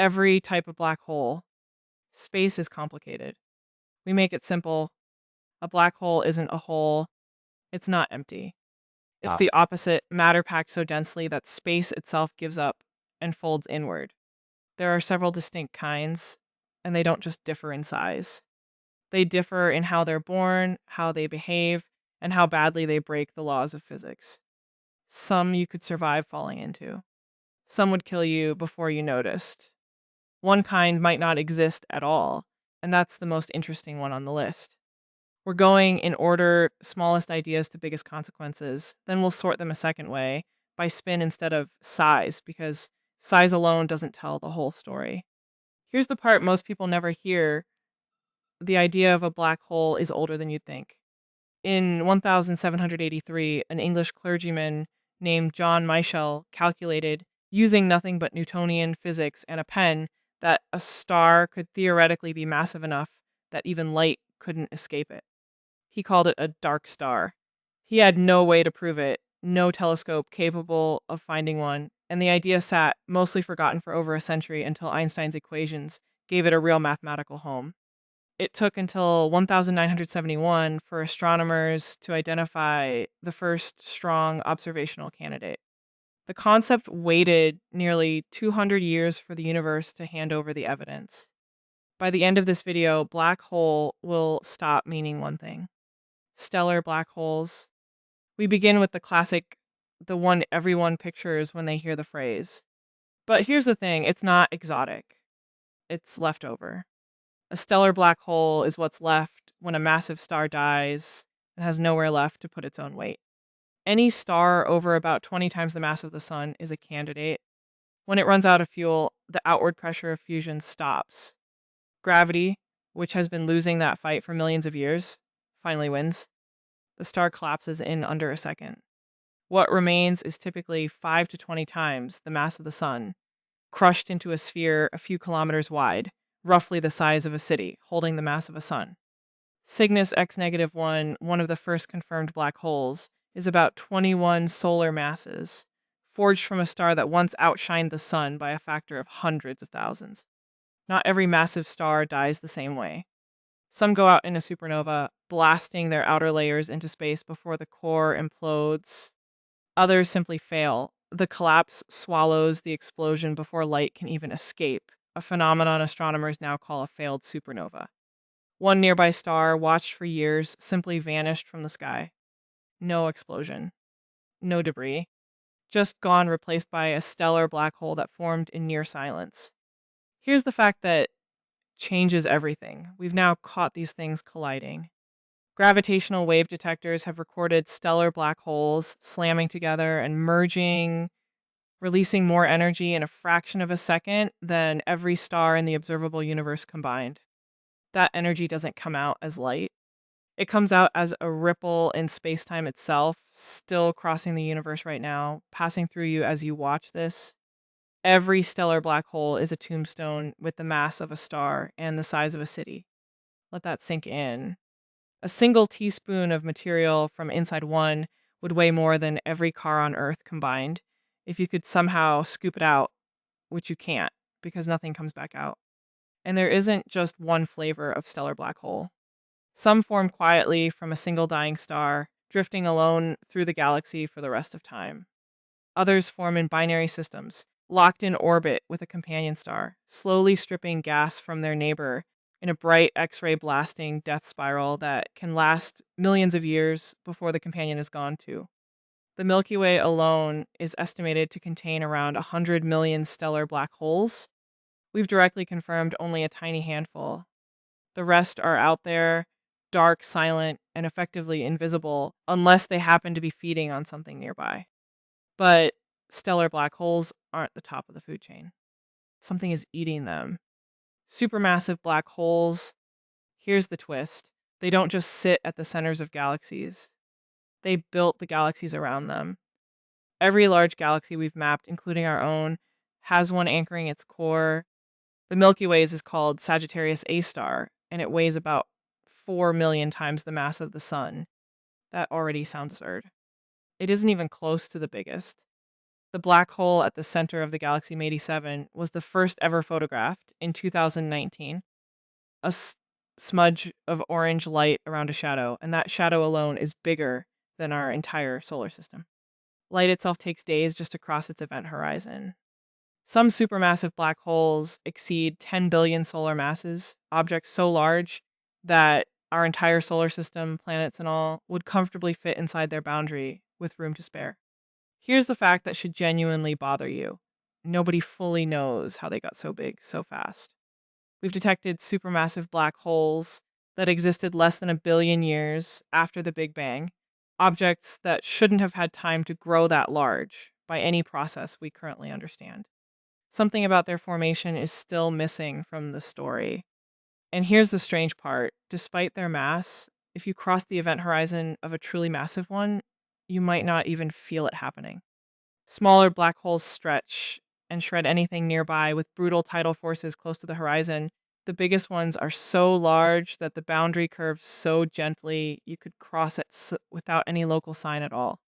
every type of black hole. Space is complicated. We make it simple. A black hole isn't a hole, it's not empty. It's Ah, the opposite, matter packed so densely that space itself gives up and folds inward. There are several distinct kinds, and they don't just differ in size. They differ in how they're born, how they behave, and how badly they break the laws of physics. Some you could survive falling into. Some would kill you before you noticed. One kind might not exist at all, and that's the most interesting one on the list. We're going in order, smallest ideas to biggest consequences. Then we'll sort them a second way by spin instead of size, because size alone doesn't tell the whole story. Here's the part most people never hear: the idea of a black hole is older than you'd think. In 1783, an English clergyman named John Michell calculated, using nothing but Newtonian physics and a pen, that a star could theoretically be massive enough that even light couldn't escape it. He called it a dark star. He had no way to prove it, no telescope capable of finding one, and the idea sat, mostly forgotten, for over a century until Einstein's equations gave it a real mathematical home. It took until 1971 for astronomers to identify the first strong observational candidate. The concept waited nearly 200 years for the universe to hand over the evidence. By the end of this video, black hole will stop meaning one thing: stellar black holes. We begin with the classic, the one everyone pictures when they hear the phrase. But here's the thing, it's not exotic, it's leftover. A stellar black hole is what's left when a massive star dies and has nowhere left to put its own weight. Any star over about 20 times the mass of the sun is a candidate. When it runs out of fuel, the outward pressure of fusion stops. Gravity, which has been losing that fight for millions of years, finally wins. The star collapses in under a second. What remains is typically 5 to 20 times the mass of the sun, crushed into a sphere a few kilometers wide, roughly the size of a city, holding the mass of a sun. Cygnus X negative 1, one of the first confirmed black holes, is about 21 solar masses, forged from a star that once outshined the sun by a factor of hundreds of thousands. Not every massive star dies the same way. Some go out in a supernova, blasting their outer layers into space before the core implodes. Others simply fail. The collapse swallows the explosion before light can even escape, a phenomenon astronomers now call a failed supernova. One nearby star, watched for years, simply vanished from the sky. No explosion, no debris, just gone, replaced by a stellar black hole that formed in near silence. Here's the fact that changes everything. We've now caught these things colliding. Gravitational wave detectors have recorded stellar black holes slamming together and merging, releasing more energy in a fraction of a second than every star in the observable universe combined. That energy doesn't come out as light. It comes out as a ripple in spacetime itself, still crossing the universe right now, passing through you as you watch this. Every stellar black hole is a tombstone with the mass of a star and the size of a city. Let that sink in. A single teaspoon of material from inside one would weigh more than every car on Earth combined if you could somehow scoop it out, which you can't because nothing comes back out. And there isn't just one flavor of stellar black hole. Some form quietly from a single dying star, drifting alone through the galaxy for the rest of time. Others form in binary systems, locked in orbit with a companion star, slowly stripping gas from their neighbor in a bright X-ray blasting death spiral that can last millions of years before the companion is gone too. The Milky Way alone is estimated to contain around 100 million stellar black holes. We've directly confirmed only a tiny handful. The rest are out there, dark, silent, and effectively invisible unless they happen to be feeding on something nearby. But stellar black holes aren't the top of the food chain. Something is eating them. Supermassive black holes, here's the twist: they don't just sit at the centers of galaxies, they built the galaxies around them. Every large galaxy we've mapped, including our own, has one anchoring its core. The Milky Way's is called Sagittarius A star, and it weighs about 4 million times the mass of the sun. That already sounds absurd. It isn't even close to the biggest. The black hole at the center of the galaxy M87 was the first ever photographed in 2019, a smudge of orange light around a shadow, and that shadow alone is bigger than our entire solar system. Light itself takes days just to cross its event horizon. Some supermassive black holes exceed 10 billion solar masses, objects so large that our entire solar system, planets and all, would comfortably fit inside their boundary with room to spare. Here's the fact that should genuinely bother you. Nobody fully knows how they got so big so fast. We've detected supermassive black holes that existed less than 1 billion years after the Big Bang, objects that shouldn't have had time to grow that large by any process we currently understand. Something about their formation is still missing from the story. And here's the strange part. Despite their mass, if you cross the event horizon of a truly massive one, you might not even feel it happening. Smaller black holes stretch and shred anything nearby with brutal tidal forces close to the horizon. The biggest ones are so large that the boundary curves so gently you could cross it without any local sign at all.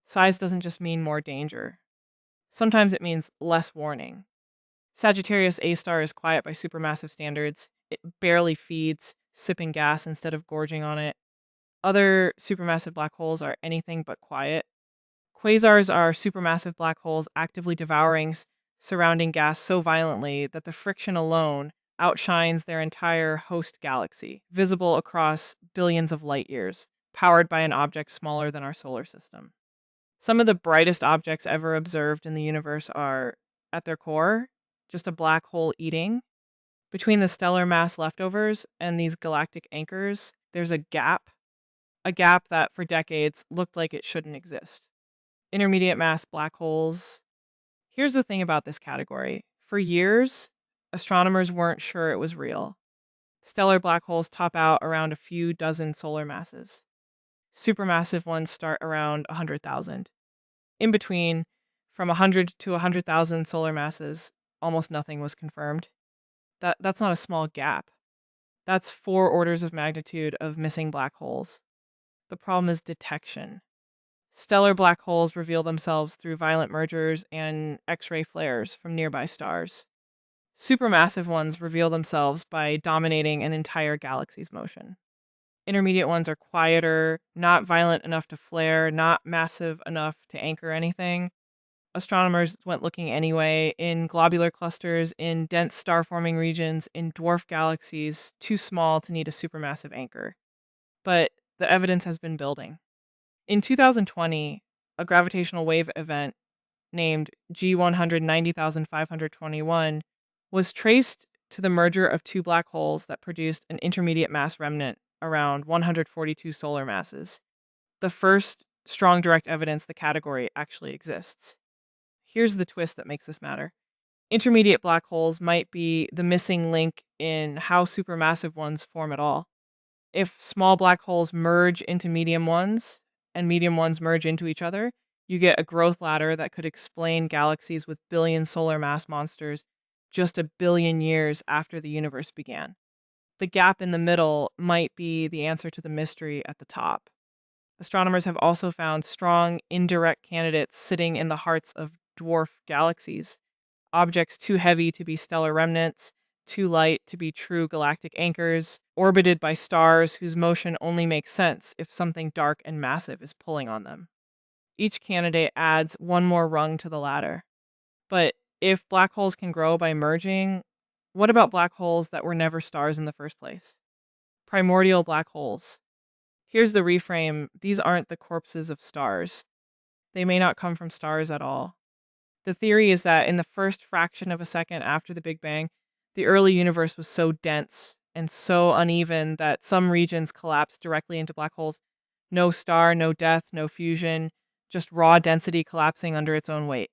Size doesn't just mean more danger. Sometimes it means less warning. Sagittarius A star is quiet by supermassive standards. It barely feeds, sipping gas instead of gorging on it. Other supermassive black holes are anything but quiet. Quasars are supermassive black holes actively devouring surrounding gas so violently that the friction alone outshines their entire host galaxy, visible across billions of light years, powered by an object smaller than our solar system. Some of the brightest objects ever observed in the universe are, at their core, just a black hole eating. Between the stellar mass leftovers and these galactic anchors, there's a gap that for decades looked like it shouldn't exist. Intermediate mass black holes. Here's the thing about this category. For years, astronomers weren't sure it was real. Stellar black holes top out around a few dozen solar masses. Supermassive ones start around 100,000. In between, from 100 to 100,000 solar masses, almost nothing was confirmed. That's not a small gap. That's 4 orders of magnitude of missing black holes. The problem is detection. Stellar black holes reveal themselves through violent mergers and X-ray flares from nearby stars. Supermassive ones reveal themselves by dominating an entire galaxy's motion. Intermediate ones are quieter, not violent enough to flare, not massive enough to anchor anything. Astronomers went looking anyway, in globular clusters, in dense star-forming regions, in dwarf galaxies too small to need a supermassive anchor. But the evidence has been building. In 2020, a gravitational wave event named G190,521 was traced to the merger of 2 black holes that produced an intermediate mass remnant around 142 solar masses. The first strong direct evidence the category actually exists. Here's the twist that makes this matter. Intermediate black holes might be the missing link in how supermassive ones form at all. If small black holes merge into medium ones, and medium ones merge into each other, you get a growth ladder that could explain galaxies with billion solar mass monsters just 1 billion years after the universe began. The gap in the middle might be the answer to the mystery at the top. Astronomers have also found strong indirect candidates sitting in the hearts of dwarf galaxies, objects too heavy to be stellar remnants, too light to be true galactic anchors, orbited by stars whose motion only makes sense if something dark and massive is pulling on them. Each candidate adds one more rung to the ladder. But if black holes can grow by merging, what about black holes that were never stars in the first place? Primordial black holes. Here's the reframe: these aren't the corpses of stars. They may not come from stars at all. The theory is that in the first fraction of a second after the Big Bang, the early universe was so dense and so uneven that some regions collapsed directly into black holes. No star, no death, no fusion, just raw density collapsing under its own weight.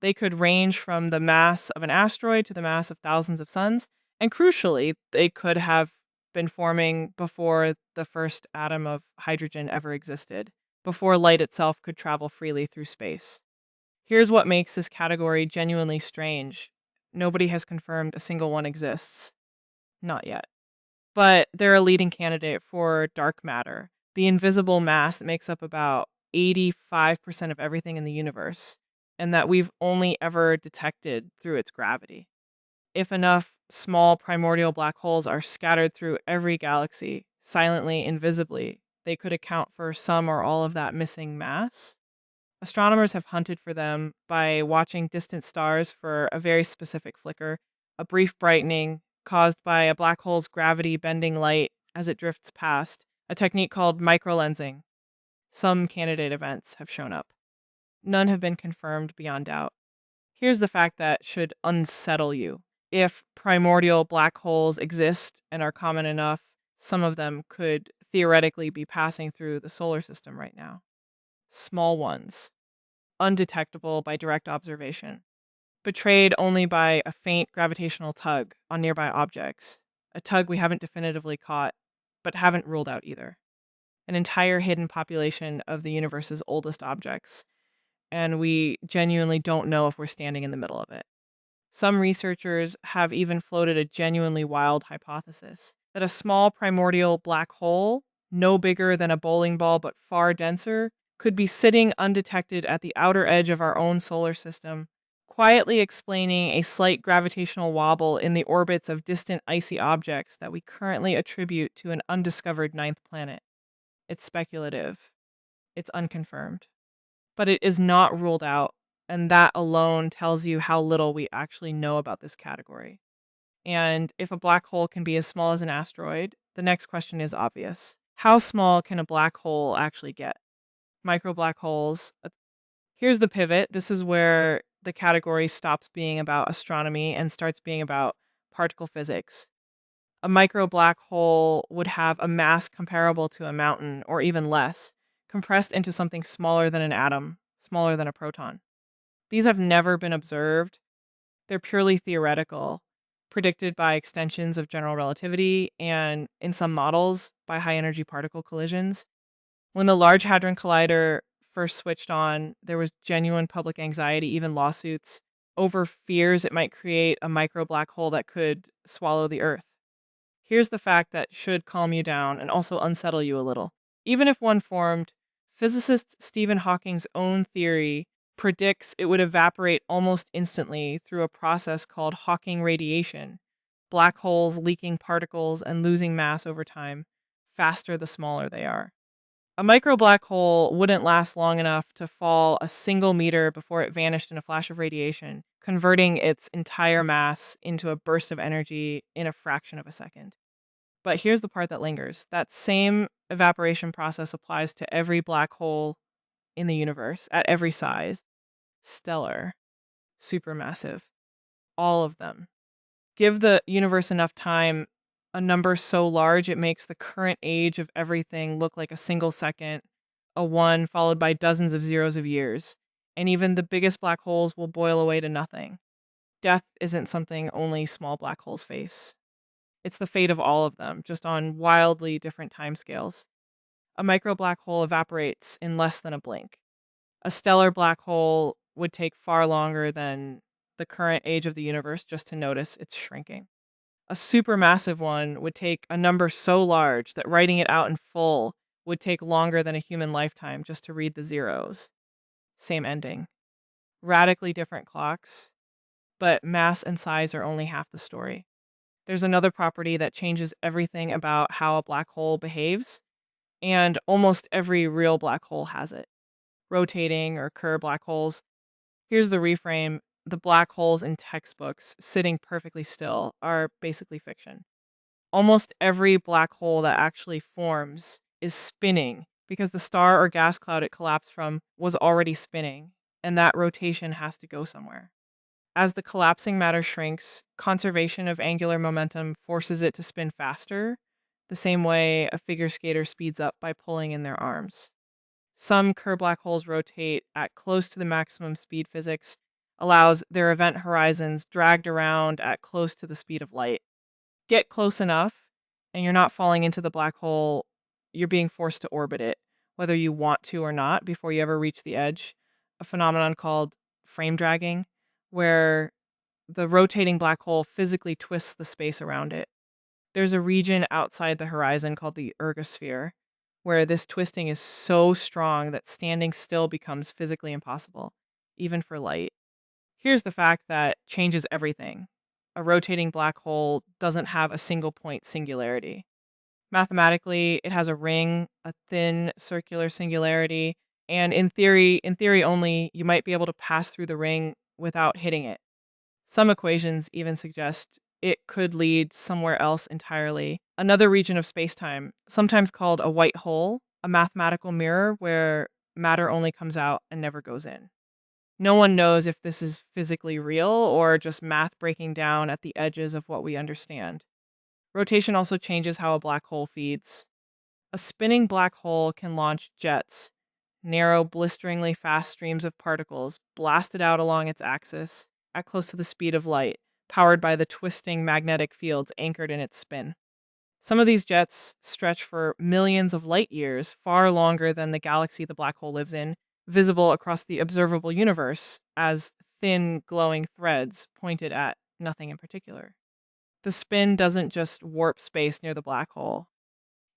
They could range from the mass of an asteroid to the mass of thousands of suns, and crucially, they could have been forming before the first atom of hydrogen ever existed, before light itself could travel freely through space. Here's what makes this category genuinely strange. Nobody has confirmed a single one exists. Not yet. But they're a leading candidate for dark matter, the invisible mass that makes up about 85% of everything in the universe. and that we've only ever detected through its gravity. If enough small primordial black holes are scattered through every galaxy, silently, invisibly, they could account for some or all of that missing mass. Astronomers have hunted for them by watching distant stars for a very specific flicker, a brief brightening caused by a black hole's gravity bending light as it drifts past, a technique called microlensing. Some candidate events have shown up. None have been confirmed beyond doubt. Here's the fact that should unsettle you. If primordial black holes exist and are common enough, some of them could theoretically be passing through the solar system right now. Small ones, undetectable by direct observation, betrayed only by a faint gravitational tug on nearby objects, a tug we haven't definitively caught, but haven't ruled out either. An entire hidden population of the universe's oldest objects, and we genuinely don't know if we're standing in the middle of it. Some researchers have even floated a genuinely wild hypothesis that a small primordial black hole, no bigger than a bowling ball but far denser, could be sitting undetected at the outer edge of our own solar system, quietly explaining a slight gravitational wobble in the orbits of distant icy objects that we currently attribute to an undiscovered ninth planet. It's speculative. It's unconfirmed. But it is not ruled out, and that alone tells you how little we actually know about this category. And if a black hole can be as small as an asteroid, the next question is obvious. How small can a black hole actually get? Micro black holes. Here's the pivot. This is where the category stops being about astronomy and starts being about particle physics. A micro black hole would have a mass comparable to a mountain or even less, compressed into something smaller than an atom, smaller than a proton. These have never been observed. They're purely theoretical, predicted by extensions of general relativity and, in some models, by high energy particle collisions. When the Large Hadron Collider first switched on, there was genuine public anxiety, even lawsuits, over fears it might create a micro black hole that could swallow the Earth. Here's the fact that should calm you down and also unsettle you a little. Even if one formed, physicist Stephen Hawking's own theory predicts it would evaporate almost instantly through a process called Hawking radiation, black holes leaking particles and losing mass over time, faster the smaller they are. A micro black hole wouldn't last long enough to fall a single meter before it vanished in a flash of radiation, converting its entire mass into a burst of energy in a fraction of a second. But here's the part that lingers. That same evaporation process applies to every black hole in the universe at every size. Stellar, supermassive, all of them. Give the universe enough time, a number so large it makes the current age of everything look like a single second, a one followed by dozens of zeros of years, and even the biggest black holes will boil away to nothing. Death isn't something only small black holes face. It's the fate of all of them, just on wildly different timescales. A micro black hole evaporates in less than a blink. A stellar black hole would take far longer than the current age of the universe just to notice it's shrinking. A supermassive one would take a number so large that writing it out in full would take longer than a human lifetime just to read the zeros. Same ending. Radically different clocks, but mass and size are only half the story. There's another property that changes everything about how a black hole behaves, and almost every real black hole has it. Rotating or Kerr black holes. Here's the reframe. The black holes in textbooks sitting perfectly still are basically fiction. Almost every black hole that actually forms is spinning because the star or gas cloud it collapsed from was already spinning, and that rotation has to go somewhere. As the collapsing matter shrinks, conservation of angular momentum forces it to spin faster, the same way a figure skater speeds up by pulling in their arms. Some Kerr black holes rotate at close to the maximum speed physics, allows their event horizons dragged around at close to the speed of light. Get close enough, and you're not falling into the black hole, you're being forced to orbit it, whether you want to or not, before you ever reach the edge. A phenomenon called frame dragging, where the rotating black hole physically twists the space around it. There's a region outside the horizon called the ergosphere, where this twisting is so strong that standing still becomes physically impossible. even for light. Here's the fact that changes everything. A rotating black hole doesn't have a single point singularity. Mathematically, it has a ring, a thin circular singularity, and in theory only, you might be able to pass through the ring without hitting it. Some equations even suggest it could lead somewhere else entirely, another region of spacetime, sometimes called a white hole, a mathematical mirror where matter only comes out and never goes in. No one knows if this is physically real or just math breaking down at the edges of what we understand. Rotation also changes how a black hole feeds. A spinning black hole can launch jets, narrow, blisteringly fast streams of particles blasted out along its axis at close to the speed of light, powered by the twisting magnetic fields anchored in its spin. Some of these jets stretch for millions of light years, far longer than the galaxy the black hole lives in, visible across the observable universe as thin, glowing threads pointed at nothing in particular. The spin doesn't just warp space near the black hole,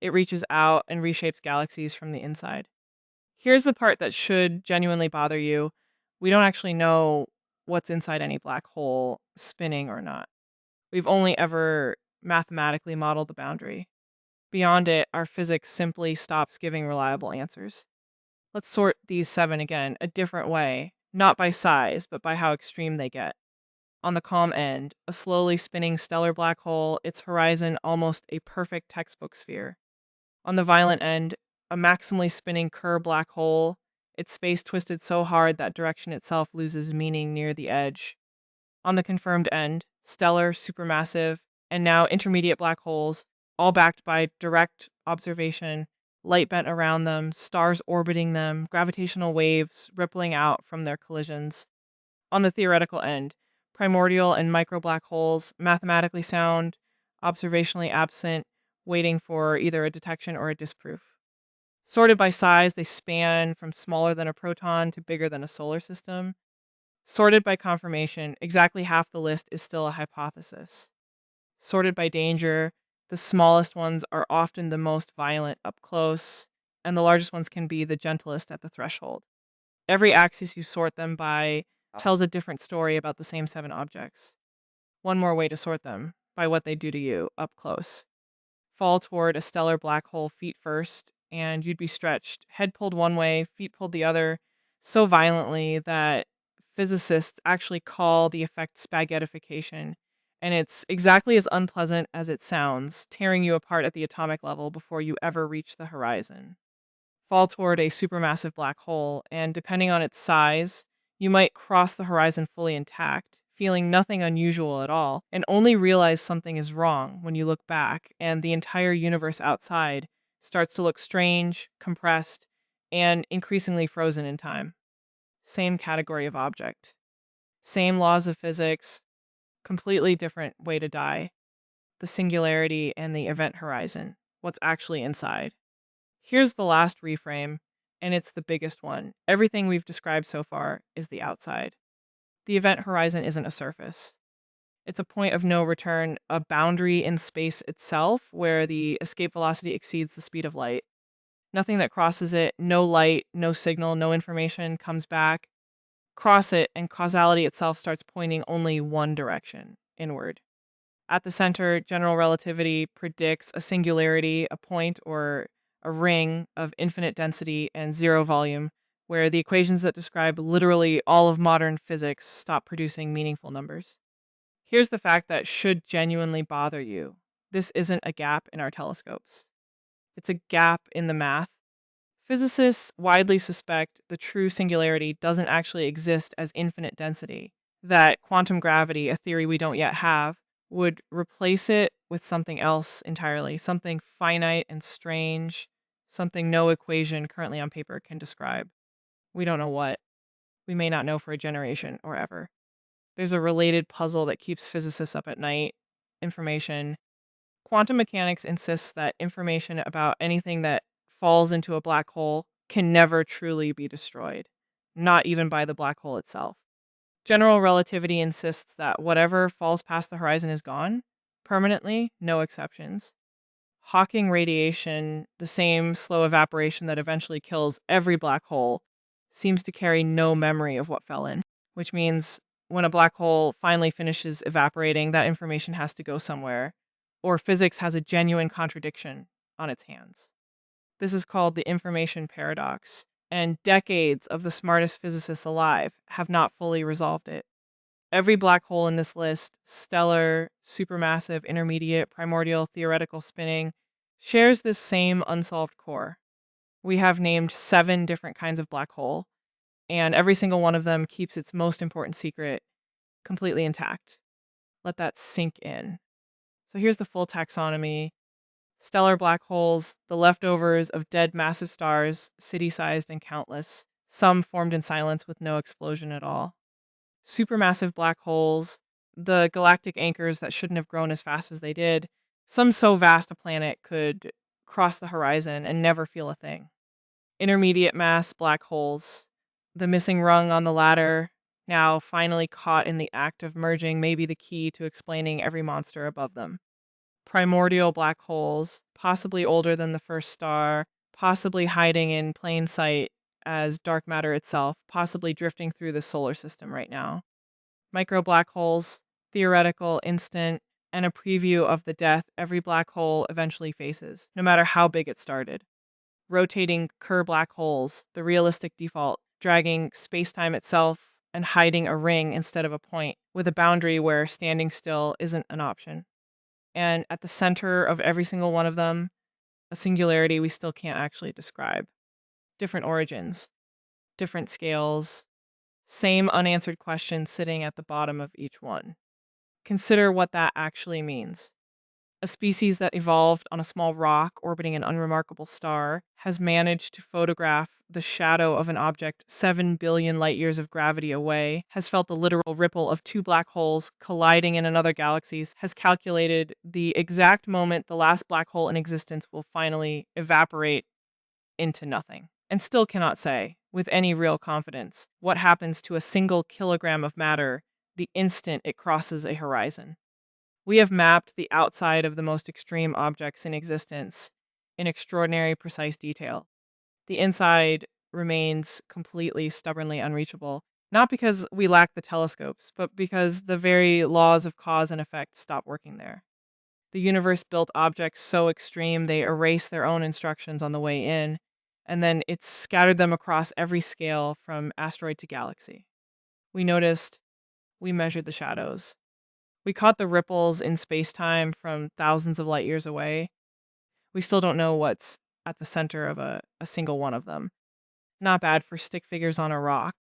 it reaches out and reshapes galaxies from the inside. Here's the part that should genuinely bother you. We don't actually know what's inside any black hole, spinning or not. We've only ever mathematically modeled the boundary. Beyond it, our physics simply stops giving reliable answers. Let's sort these 7 again, a different way, not by size, but by how extreme they get. On the calm end, a slowly spinning stellar black hole, its horizon almost a perfect textbook sphere. On the violent end, a maximally spinning Kerr black hole, its space twisted so hard that direction itself loses meaning near the edge. On the confirmed end, stellar, supermassive, and now intermediate black holes, all backed by direct observation, light bent around them, stars orbiting them, gravitational waves rippling out from their collisions. On the theoretical end, primordial and micro black holes, mathematically sound, observationally absent, waiting for either a detection or a disproof. Sorted by size, they span from smaller than a proton to bigger than a solar system. Sorted by confirmation, exactly half the list is still a hypothesis. Sorted by danger, the smallest ones are often the most violent up close, and the largest ones can be the gentlest at the threshold. Every axis you sort them by tells a different story about the same 7 objects. One more way to sort them, by what they do to you up close. Fall toward a stellar black hole feet first, and you'd be stretched, head pulled one way, feet pulled the other, so violently that physicists actually call the effect spaghettification, and it's exactly as unpleasant as it sounds, tearing you apart at the atomic level before you ever reach the horizon. Fall toward a supermassive black hole, and depending on its size, you might cross the horizon fully intact, feeling nothing unusual at all, and only realize something is wrong when you look back and the entire universe outside starts to look strange, compressed, and increasingly frozen in time. Same category of object. Same laws of physics, completely different way to die. The singularity and the event horizon, what's actually inside. Here's the last reframe, and it's the biggest one. Everything we've described so far is the outside. The event horizon isn't a surface. It's a point of no return, a boundary in space itself where the escape velocity exceeds the speed of light. Nothing that crosses it, no light, no signal, no information comes back. Cross it, and causality itself starts pointing only one direction, inward. At the center, general relativity predicts a singularity, a point or a ring of infinite density and zero volume, where the equations that describe literally all of modern physics stop producing meaningful numbers. Here's the fact that should genuinely bother you. This isn't a gap in our telescopes. It's a gap in the math. Physicists widely suspect the true singularity doesn't actually exist as infinite density, that quantum gravity, a theory we don't yet have, would replace it with something else entirely, something finite and strange, something no equation currently on paper can describe. We don't know what. We may not know for a generation or ever. There's a related puzzle that keeps physicists up at night: information. Quantum mechanics insists that information about anything that falls into a black hole can never truly be destroyed, not even by the black hole itself. General relativity insists that whatever falls past the horizon is gone, permanently, no exceptions. Hawking radiation, the same slow evaporation that eventually kills every black hole, seems to carry no memory of what fell in, which means when a black hole finally finishes evaporating, that information has to go somewhere, or physics has a genuine contradiction on its hands. This is called the information paradox, and decades of the smartest physicists alive have not fully resolved it. Every black hole in this list, stellar, supermassive, intermediate, primordial, theoretical spinning, shares this same unsolved core. We have named 7 different kinds of black hole, and every single one of them keeps its most important secret completely intact. Let that sink in. So here's the full taxonomy. Stellar black holes, the leftovers of dead massive stars, city-sized and countless, some formed in silence with no explosion at all. Supermassive black holes, the galactic anchors that shouldn't have grown as fast as they did, some so vast a planet could cross the horizon and never feel a thing. Intermediate mass black holes, the missing rung on the ladder, now finally caught in the act of merging, may be the key to explaining every monster above them. Primordial black holes, possibly older than the first star, possibly hiding in plain sight as dark matter itself, possibly drifting through the solar system right now. Micro black holes, theoretical, instant, and a preview of the death every black hole eventually faces, no matter how big it started. Rotating Kerr black holes, the realistic default, dragging spacetime itself and hiding a ring instead of a point, with a boundary where standing still isn't an option. And at the center of every single one of them, a singularity we still can't actually describe. Different origins, different scales, same unanswered question sitting at the bottom of each one. Consider what that actually means. A species that evolved on a small rock orbiting an unremarkable star has managed to photograph the shadow of an object 7 billion light years of gravity away, has felt the literal ripple of 2 black holes colliding in another galaxy, has calculated the exact moment the last black hole in existence will finally evaporate into nothing, and still cannot say, with any real confidence, what happens to a single kilogram of matter the instant it crosses a horizon. We have mapped the outside of the most extreme objects in existence in extraordinary precise detail. The inside remains completely stubbornly unreachable, not because we lack the telescopes, but because the very laws of cause and effect stop working there. The universe built objects so extreme they erase their own instructions on the way in, and then it scattered them across every scale from asteroid to galaxy. We noticed, we measured the shadows. We caught the ripples in space-time from thousands of light years away. We still don't know what's at the center of a single one of them. Not bad for stick figures on a rock.